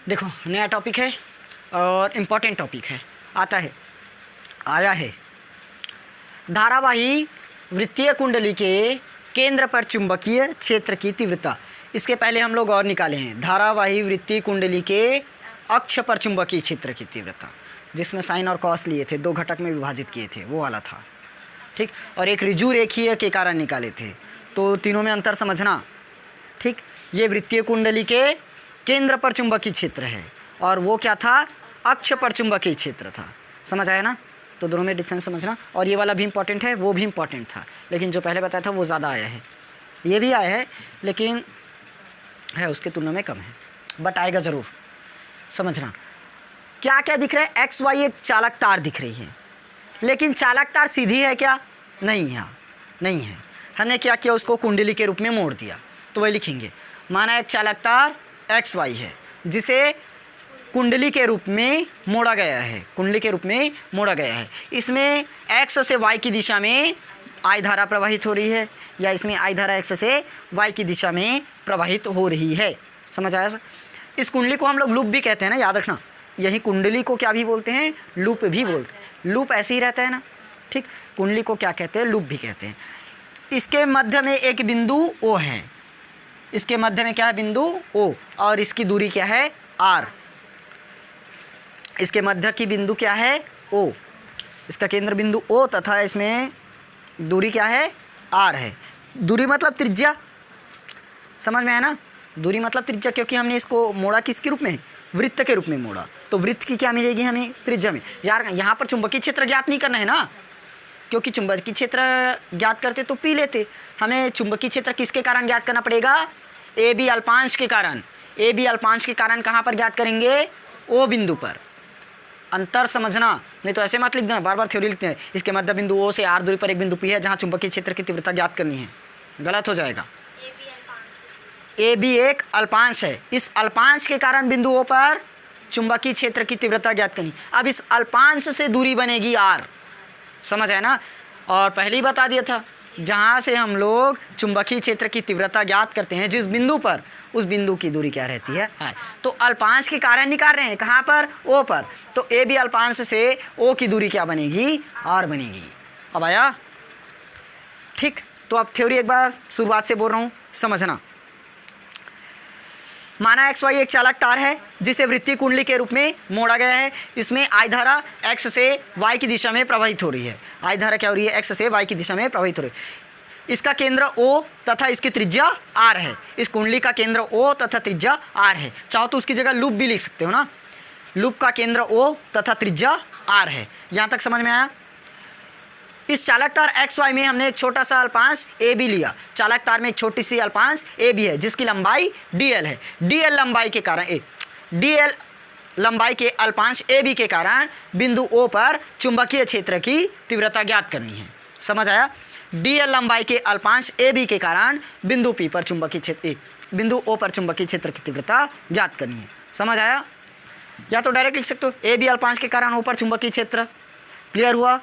देखो नया टॉपिक है और इम्पोर्टेंट टॉपिक है। आया है धारावाही वृत्तीय कुंडली के केंद्र पर चुंबकीय क्षेत्र की तीव्रता। इसके पहले हम लोग और निकाले हैं धारावाही वृत्तीय कुंडली के अक्ष पर चुंबकीय क्षेत्र की तीव्रता, जिसमें साइन और कॉस लिए थे, 2 घटक में विभाजित किए थे, वो वाला था। ठीक, और एक ऋजु रेखीय के कारण निकाले थे। तो तीनों में अंतर समझना। ठीक, ये वृत्तीय कुंडली के केंद्र पर चुंबकीय क्षेत्र है और वो क्या था, अक्ष पर चुंबकीय क्षेत्र था। समझ आया ना? तो दोनों में डिफरेंस समझना। और ये वाला भी इंपॉर्टेंट है, वो भी इंपॉर्टेंट था, लेकिन जो पहले बताया था वो ज़्यादा आया है। ये भी आया है लेकिन है उसके तुलना में कम है, बट आएगा ज़रूर। समझना क्या क्या दिख रहा है। एक्स वाई एक चालक तार दिख रही है, लेकिन चालक तार सीधी है क्या? नहीं है, नहीं है। हमने क्या किया, उसको कुंडली के रूप में मोड़ दिया। तो वही लिखेंगे, माना एक चालक तार एक्स वाई है जिसे कुंडली के रूप में मोड़ा गया है, कुंडली के रूप में मोड़ा गया है। इसमें एक्स से वाई की दिशा में आई धारा प्रवाहित हो रही है, या इसमें आई धारा एक्स से वाई की दिशा में प्रवाहित हो रही है। समझ आया? इस कुंडली को हम लोग लूप भी कहते हैं ना, याद रखना। यही कुंडली को क्या भी बोलते हैं, लूप भी बोलते हैं। लूप ऐसे ही रहता है ना। ठीक, कुंडली को क्या कहते हैं, लूप भी कहते हैं। इसके मध्य में एक बिंदु ओ है, इसके मध्य में क्या है, बिंदु ओ, और इसकी दूरी क्या है, आर। इसके मध्य की बिंदु क्या है, ओ, इसका केंद्र बिंदु ओ तथा इसमें दूरी क्या है, आर है। दूरी मतलब त्रिज्या। समझ में आया ना? दूरी मतलब त्रिज्या, क्योंकि हमने इसको मोड़ा किसके रूप में, वृत्त के रूप में मोड़ा। तो वृत्त की क्या मिलेगी हमें, त्रिज्या में। यार यहाँ पर चुंबकीय क्षेत्र ज्ञात नहीं करना है ना, क्योंकि चुंबकीय क्षेत्र ज्ञात करते तो पी लेते। हमें चुंबकीय क्षेत्र किसके कारण ज्ञात करना पड़ेगा, ए बी अल्पांश के कारण। ए बी अल्पांश के कारण कहाँ पर ज्ञात करेंगे, ओ बिंदु पर। अंतर समझना, नहीं तो ऐसे मत लिख देना, बार बार थ्योरी लिखते हैं। इसके मध्य बिंदु ओ से आर दूरी पर एक बिंदु पी है जहाँ चुंबकीय क्षेत्र की तीव्रता ज्ञात करनी है। गलत हो जाएगा। ए बी एक अल्पांश है, इस अल्पांश के कारण बिंदु ओ पर चुंबकीय क्षेत्र की तीव्रता ज्ञात करनी। अब इस अल्पांश से दूरी बनेगी आर। समझ आया ना? और पहले ही बता दिया था, जहाँ से हम लोग चुंबकीय क्षेत्र की तीव्रता ज्ञात करते हैं, जिस बिंदु पर, उस बिंदु की दूरी क्या रहती है, आर। तो अल्पांश के कारण निकाल रहे हैं, कहाँ पर, ओ पर। तो ए बी अल्पांश से ओ की दूरी क्या बनेगी, आर बनेगी। अब आया? ठीक, तो अब थ्योरी एक बार शुरुआत से बोल रहा हूँ, समझना। माना एक्स वाई एक चालक तार है जिसे वृत्तीय कुंडली के रूप में मोड़ा गया है। इसमें आई धारा एक्स से वाई की दिशा में प्रवाहित हो रही है। आई धारा क्या हो रही है, एक्स से वाई की दिशा में प्रवाहित हो रही है। इसका केंद्र ओ तथा इसकी त्रिज्या आर है। इस कुंडली का केंद्र ओ तथा त्रिज्या आर है। चाहो तो उसकी जगह लूप भी लिख सकते हो ना। लूप का केंद्र ओ तथा त्रिज्या आर है। यहाँ तक समझ में आया? इस चालक तार एक्स वाई में हमने एक छोटा सा अल्पांश ए बी लिया। चालक तार में एक छोटी सी अल्पांश ए बी है जिसकी लंबाई डी एल है। डी एल लंबाई के कारण डी एल लंबाई के अल्पांश ए बी के कारण बिंदु ओ पर चुंबकीय क्षेत्र की तीव्रता ज्ञात करनी है। समझ आया? डी एल लंबाई के अल्पांश ए बी के कारण बिंदु पी पर चुंबकीय क्षेत्र, बिंदु ओ पर चुंबकीय क्षेत्र की तीव्रता ज्ञात करनी है। समझ आया? या तो डायरेक्ट लिख सकते हो, ए बी अल्पांश के कारण ओ पर चुंबकीय क्षेत्र। क्लियर हुआ?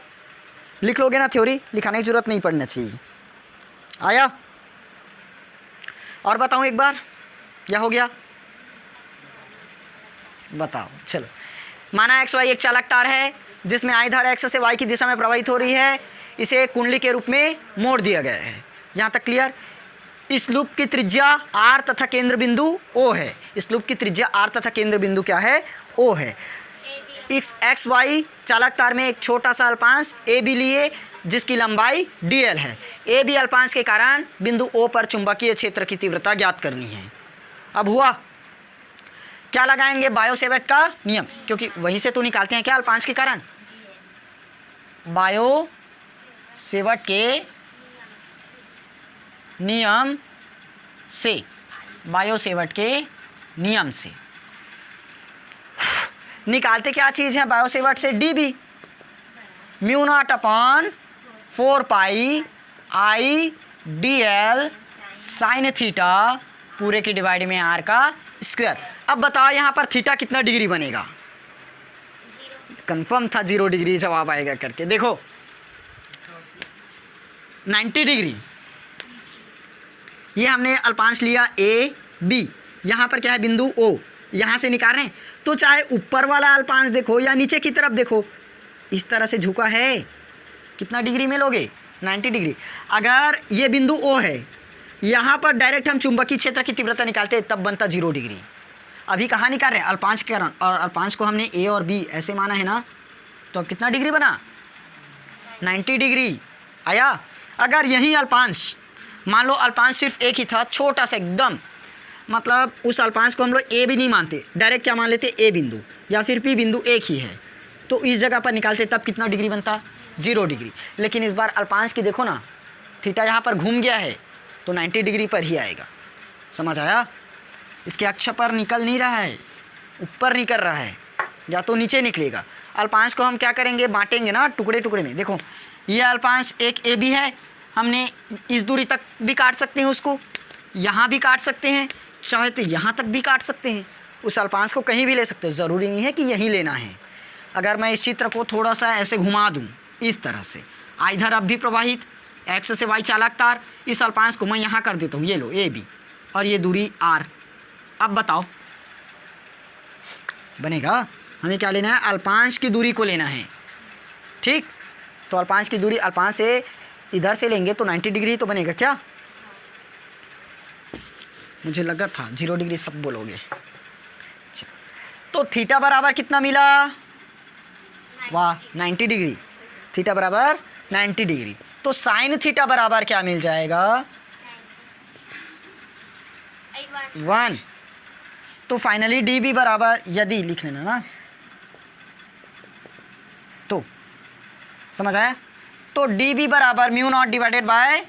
लिख लोगे ना, थ्योरी लिखाने की जरूरत नहीं पड़ना चाहिए। आया? और बताऊं एक बार, क्या हो गया बताओ। चलो, माना एक्स वाई एक चालक तार है जिसमें आई धारा एक्स से वाई की दिशा में प्रवाहित हो रही है। इसे कुंडली के रूप में मोड़ दिया गया है। यहाँ तक क्लियर? इस लूप की त्रिज्या आर तथा केंद्र बिंदु ओ है। इस लूप की त्रिज्या आर तथा केंद्र बिंदु क्या है, ओ है। इस एक्स वाई चालक तार में एक छोटा सा अल्पांश ए बी लिए जिसकी लंबाई डी एल है। ए बी अल्पांश के कारण बिंदु ओ पर चुंबकीय क्षेत्र की तीव्रता ज्ञात करनी है। अब हुआ क्या, लगाएंगे बायो सेवर्ट का नियम, क्योंकि वहीं से तो निकालते हैं क्या, अल्पांश के कारण। बायो सेवर्ट के नियम से, बायो सेवर्ट के नियम से निकालते क्या चीज़ है बायो सेवर्ट से, D B mu not upon 4 pi I D L sine theta पूरे की डिवाइड में आर का स्क्वायर। अब बताओ यहाँ पर थीटा कितना डिग्री बनेगा? कंफर्म था 0 डिग्री जवाब आएगा करके। देखो 90 डिग्री। ये हमने अल्पांश लिया ए बी, यहाँ पर क्या है बिंदु ओ, यहाँ से निकाल रहे हैं, तो चाहे ऊपर वाला अल्पांश देखो या नीचे की तरफ देखो, इस तरह से झुका है। कितना डिग्री में लोगे? 90 डिग्री। अगर ये बिंदु O है, यहाँ पर डायरेक्ट हम चुंबकीय क्षेत्र की तीव्रता निकालते हैं, तब बनता 0 डिग्री। अभी कहाँ निकाल रहे हैं? अल्पांश के कारण, और अल्पांश को हमने A और B ऐसे माना है ना, तो अब कितना डिग्री बना? 90 डिग्री आया। अगर यही अल्पांश, मान लो अल्पांश सिर्फ एक ही था, छोटा सा एकदम, मतलब उस अल्पांश को हम लोग ए भी नहीं मानते, डायरेक्ट क्या मान लेते? ए बिंदु या फिर पी बिंदु एक ही है, तो इस जगह पर निकालते, तब कितना डिग्री बनता? 0 डिग्री। लेकिन इस बार अल्पांश की देखो ना, थीटा यहाँ पर घूम गया है, तो 90 डिग्री पर ही आएगा। समझ आया? इसके अक्ष पर निकल नहीं रहा है, ऊपर निकल रहा है, या तो नीचे निकलेगा। अल्पांश को हम क्या करेंगे? बांटेंगे ना टुकड़े टुकड़े में। देखो ये अल्पांश एक ए बी है, हमने इस दूरी तक भी काट सकते हैं, उसको यहाँ भी काट सकते हैं, चाहे तो यहाँ तक भी काट सकते हैं। उस अल्पांश को कहीं भी ले सकते हो, ज़रूरी नहीं है कि यहीं लेना है। अगर मैं इस चित्र को थोड़ा सा ऐसे घुमा दूँ इस तरह से, इधर अब भी प्रवाहित एक्स से वाई चालक तार, इस अल्पांश को मैं यहाँ कर देता हूँ, ये लो ए बी, और ये दूरी आर। अब बताओ बनेगा? हमें क्या लेना है? अल्पांश की दूरी को लेना है, ठीक। तो अल्पांश की दूरी, अल्पांश से इधर से लेंगे तो 90 डिग्री तो बनेगा क्या? मुझे लगा था 0 डिग्री सब बोलोगे। तो थीटा बराबर कितना मिला? वाह, 90 डिग्री। थीटा बराबर 90 डिग्री। तो साइन थीटा बराबर क्या मिल जाएगा? 1। तो फाइनली डी बी बराबर, यदि लिख लेना ना, तो समझ आया? तो डी बी बराबर mu not divided by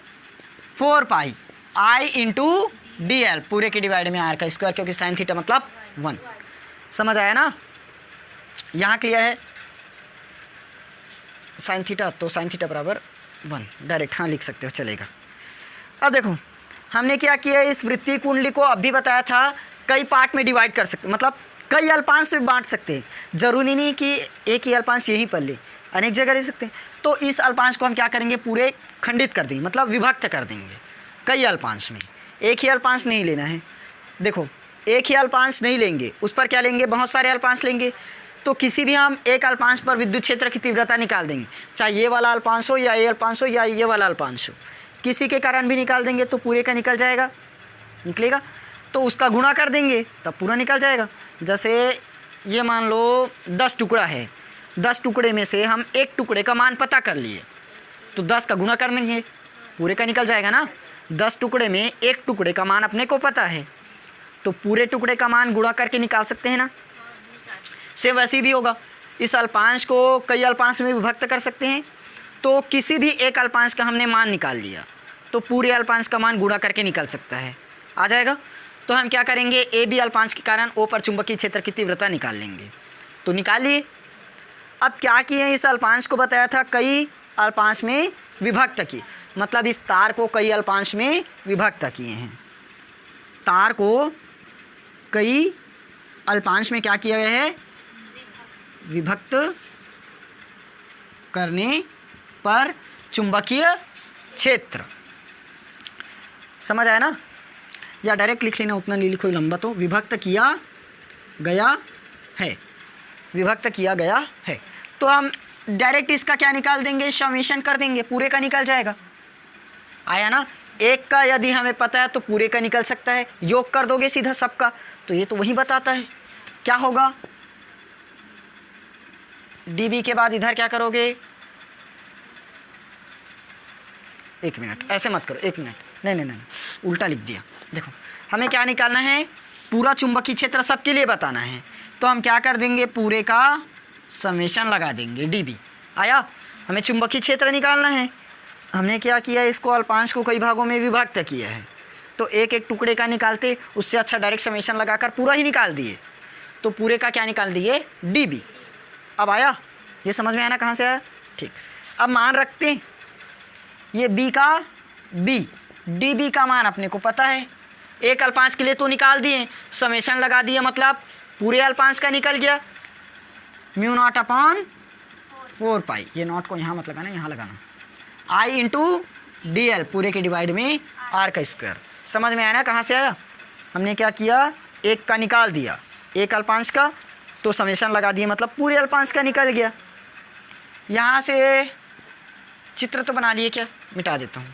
4 pi I into D L, पूरे के डिवाइड में आर का स्क्वायर, क्योंकि साइन थीटा मतलब 1। समझ आया ना? यहाँ क्लियर है? साइन थीटा, तो साइन थीटा बराबर 1 डायरेक्ट हाँ लिख सकते हो, चलेगा। अब देखो हमने क्या किया, इस वृत्तीय कुंडली को अभी बताया था कई पार्ट में डिवाइड कर सकते, मतलब कई अल्पांश में बांट सकते हैं। जरूरी नहीं कि एक ही अल्पांश यहीं पर ले, अनेक जगह ले सकते हैं। तो इस अल्पांश को हम क्या करेंगे? पूरे खंडित कर देंगे, मतलब विभक्त कर देंगे कई अल्पांश में। एक ही अल्पांश नहीं लेना है। देखो एक ही अल्पांश नहीं लेंगे, उस पर क्या लेंगे? बहुत सारे अल्पांश लेंगे। तो किसी भी हम एक अल्पांश पर विद्युत क्षेत्र की तीव्रता निकाल देंगे, चाहे ये वाला अल्पांश हो या ये अल्पांश हो या ये वाला अल्पांश हो, किसी के कारण भी निकाल देंगे तो पूरे का निकल जाएगा, निकलेगा। तो उसका गुणा कर देंगे तब पूरा निकल जाएगा। जैसे ये मान लो 10 टुकड़ा है, 10 टुकड़े में से हम एक टुकड़े का मान पता कर लिए, तो 10 का गुणा कर देंगे, पूरे का निकल जाएगा ना। 10 टुकड़े में एक टुकड़े का मान अपने को पता है, तो पूरे टुकड़े का मान गुणा करके निकाल सकते हैं ना। सेम वैसे भी होगा, इस अल्पांश को कई अल्पांश में विभक्त कर सकते हैं। तो किसी भी एक अल्पांश का हमने मान निकाल लिया, तो पूरे अल्पांश का मान गुणा करके निकल सकता है, आ जाएगा। तो हम क्या करेंगे? ए बी अल्पांश के कारण ओ पर चुंबकीय क्षेत्र की तीव्रता निकाल लेंगे, तो निकाल लिए। अब क्या किए? इस अल्पांश को बताया था कई अल्पांश में विभक्त की, मतलब इस तार को कई अल्पांश में विभक्त किए हैं। तार को कई अल्पांश में क्या किया गया है? विभक्त करने पर चुंबकीय क्षेत्र। समझ आया ना? या डायरेक्ट लिख लेना, उतना नहीं लिखो लंबा, तो विभक्त किया गया है, विभक्त किया गया है। तो हम डायरेक्ट इसका क्या निकाल देंगे? समेशन कर देंगे, पूरे का निकल जाएगा। आया ना? एक का यदि हमें पता है तो पूरे का निकल सकता है, योग कर दोगे सीधा सबका, तो ये तो वही बताता है। क्या होगा? dB के बाद इधर क्या करोगे? 1 मिनट, ऐसे मत करो, 1 मिनट, नहीं, उल्टा लिख दिया। देखो हमें क्या निकालना है? पूरा चुंबकीय क्षेत्र सबके लिए बताना है, तो हम क्या कर देंगे? पूरे का समेशन लगा देंगे, dB। आया? हमें चुंबकीय क्षेत्र निकालना है। हमने क्या किया? इसको अल्पांश को कई भागों में विभक्त किया है, तो एक एक टुकड़े का निकालते, उससे अच्छा डायरेक्ट समेशन लगाकर पूरा ही निकाल दिए, तो पूरे का क्या निकाल दिए? dB। अब आया? ये समझ में आया ना कहाँ से आया? ठीक। अब मान रखते हैं ये b का b, dB का मान अपने को पता है, एक अल्पांश के लिए तो निकाल दिए, समेशन लगा दिया, मतलब पूरे अल्पांश का निकल गया। म्यू नॉट अपॉन 4 पाई, ये नॉट को यहाँ मत लगाना, यहाँ लगाना, आई इंटू डी एल, पूरे के डिवाइड में आर का स्क्वायर। समझ में आया ना कहाँ से आया? हमने क्या किया? एक का निकाल दिया, एक अल्पांश का, तो समेशन लगा दिए मतलब पूरे अल्पांश का निकल गया। यहाँ से चित्र तो बना लिए क्या, मिटा देता हूँ,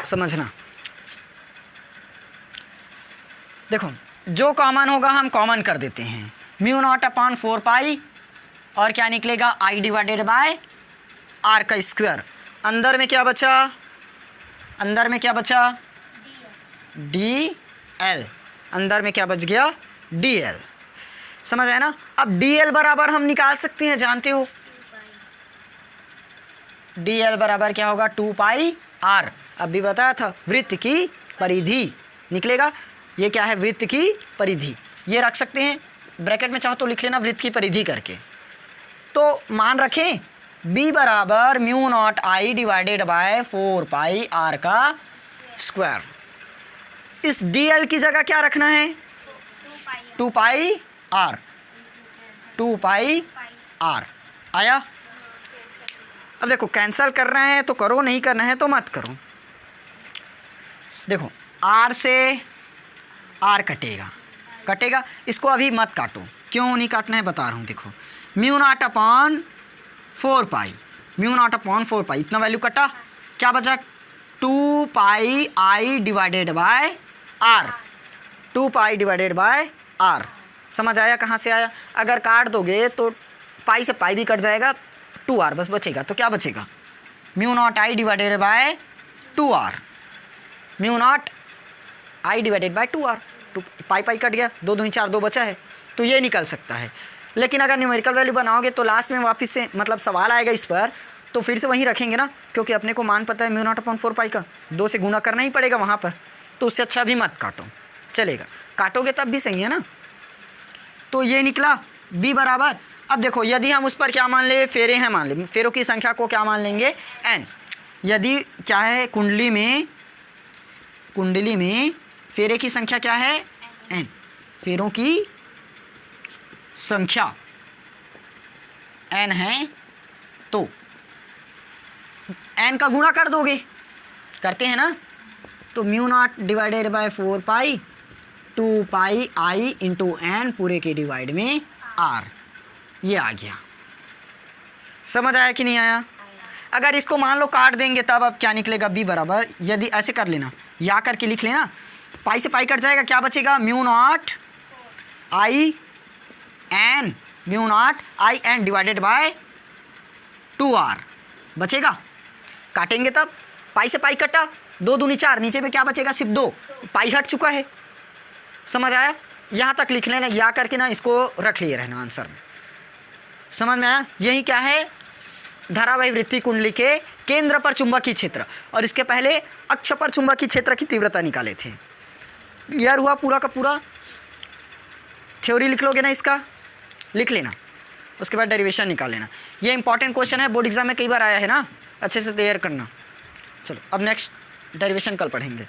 समझना। देखो जो कॉमन होगा हम कॉमन कर देते हैं, म्यू नॉट अपॉन 4 पाई और क्या निकलेगा आई डिवाइडेड बाय आर का स्क्वायर। अंदर में क्या बचा, अंदर में क्या बचा डी एल, अंदर में क्या बच गया डी एल, समझ आया ना। अब डी एल बराबर हम निकाल सकते हैं, जानते हो डी एल बराबर क्या होगा 2 पाई आर, अभी बताया था वृत्त की परिधि निकलेगा। ये क्या है वृत्त की परिधि, ये रख सकते हैं ब्रैकेट में, चाहो तो लिख लेना वृत्त की परिधि करके। तो मान रखें b बराबर mu not I divided by 4 pi R का स्क्वायर। इस dl की जगह क्या रखना है 2 पाई आर, 2 पाई आर आया। अब देखो कैंसल करना है तो करो, नहीं करना है तो मत करो। देखो r से r कटेगा, कटेगा, इसको अभी मत काटो, क्यों नहीं काटना है बता रहा हूँ। देखो mu not upon 4 pi, mu not upon 4 pi, इतना वैल्यू कटा, क्या बचा 2 pi I divided by r, 2 pi divided by r. समझ आया कहाँ से आया। अगर काट दोगे तो पाई से पाई भी कट जाएगा, 2r बस बचेगा, तो क्या बचेगा mu not I divided by 2r, mu not I divided by 2r, 2 pi pi cut गया, 2 दूनी 4, 2 बचा है, तो ये निकल सकता है। लेकिन अगर न्यूमेरिकल वैल्यू बनाओगे तो लास्ट में वापस से मतलब सवाल आएगा इस पर, तो फिर से वहीं रखेंगे ना, क्योंकि अपने को मान पता है म्यू नॉट अपॉन 4 पाई का 2 से गुना करना ही पड़ेगा वहाँ पर, तो उससे अच्छा भी मत काटो, चलेगा, काटोगे तब भी सही है ना। तो ये निकला b बराबर। अब देखो यदि हम उस पर क्या मान ले, फेरे हैं मान ले, फेरों की संख्या को क्या मान लेंगे n। यदि क्या है कुंडली में फेरे की संख्या क्या है n, फेरों की संख्या n है, तो n का गुणा कर दोगे, करते हैं ना, तो mu not divided by 4 pi 2 pi I into N पूरे के डिवाइड में r, ये आ गया। समझ आया कि नहीं आया। अगर इसको मान लो काट देंगे तब अब क्या निकलेगा b बराबर, यदि ऐसे कर लेना या करके लिख लेना, पाई से पाई कट जाएगा, क्या बचेगा mu not I N, mu not I N divided by 2r बचेगा। काटेंगे तब पाई से पाई कटा, 2 दूनी 4, नीचे में क्या बचेगा सिर्फ 2, पाई हट चुका है। समझ आया, यहाँ तक लिख लेना, या करके ना इसको रख लिए रहना आंसर में। समझ में आया। यही क्या है धारावाही वृत्तीय कुंडली के केंद्र पर चुंबकीय क्षेत्र, और इसके पहले अक्ष पर चुंबकीय क्षेत्र की तीव्रता निकाले थे। क्लियर हुआ पूरा का पूरा। थ्योरी लिख लोगे ना, इसका लिख लेना, उसके बाद डेरिवेशन निकाल लेना। ये इंपॉर्टेंट क्वेश्चन है, बोर्ड एग्जाम में कई बार आया है ना, अच्छे से तैयार करना। चलो अब नेक्स्ट डेरिवेशन कल पढ़ेंगे।